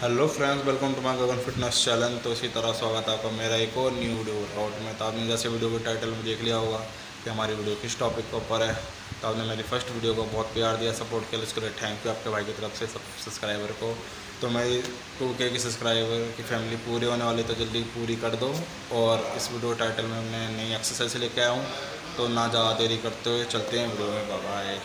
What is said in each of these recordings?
Hello friends, welcome to my Gagan fitness channel. तो इसी तरह स्वागत है आपका मेरा एक और न्यू वीडियो वर्कआउट में। तो आपने जैसे वीडियो के टाइटल में देख लिया होगा कि हमारी वीडियो किस टॉपिक के ऊपर है। तो आपने मेरी फर्स्ट वीडियो को बहुत प्यार दिया, सपोर्ट किया, इसके लिए थैंक यू आपके भाई की तरफ से सब सब्सक्राइबर को। तो मेरी 2K की सब्सक्राइबर की फैमिली पूरी होने वाली, तो जल्दी पूरी कर दो। और इस वीडियो टाइटल में मैं नई एक्सरसाइज लेके आया हूँ, तो ना ज़्यादा देरी करते हुए चलते हैं वीडियो में। Bye bye.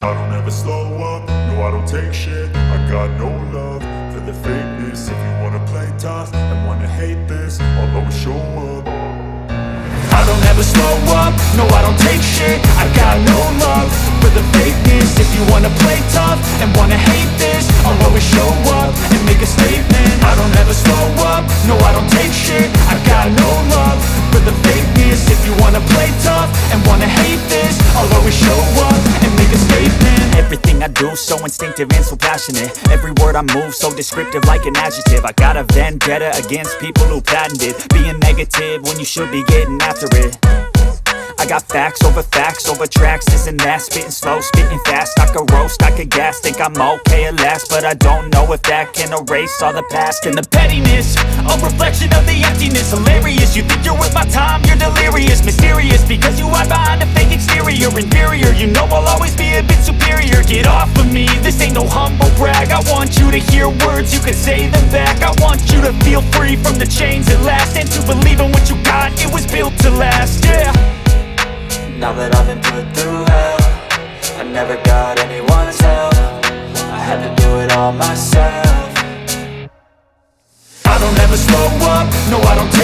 I don't ever slow up, no I don't take shit. I got no love for the fakeness. If you wanna play tough and wanna hate this, I'll always show up. I don't ever slow up, no I don't take shit. I got no love for the fakeness. If you wanna play tough and wanna hate this, I'll always show up and make a statement. I don't ever slow up, no I don't take shit. I got no love for the fakeness. If you wanna play tough and wanna hate this, I'll always show up and make a statement. Everything I do so instinctive and so passionate. Every word I move so descriptive like an adjective. I got a vendetta against people who patented being negative when you should be getting after it. I got facts over tracks, this and that. Spitting slow, spitting fast. I could roast, I could gas. Think I'm okay at last, but I don't know if that can erase all the past. And the pettiness, a reflection of the emptiness. Hilarious, you think you're worth my time, you're delirious. Mysterious, because you hide behind a fake exterior. Inferior, you know I'll always be a bit superior. Get off of me, this ain't no humble brag. I want you to hear words, you can say them back. I want you to feel free from the chains at last, and to believe in what you got, it was built to last, yeah. Now that I've been put through hell, I never got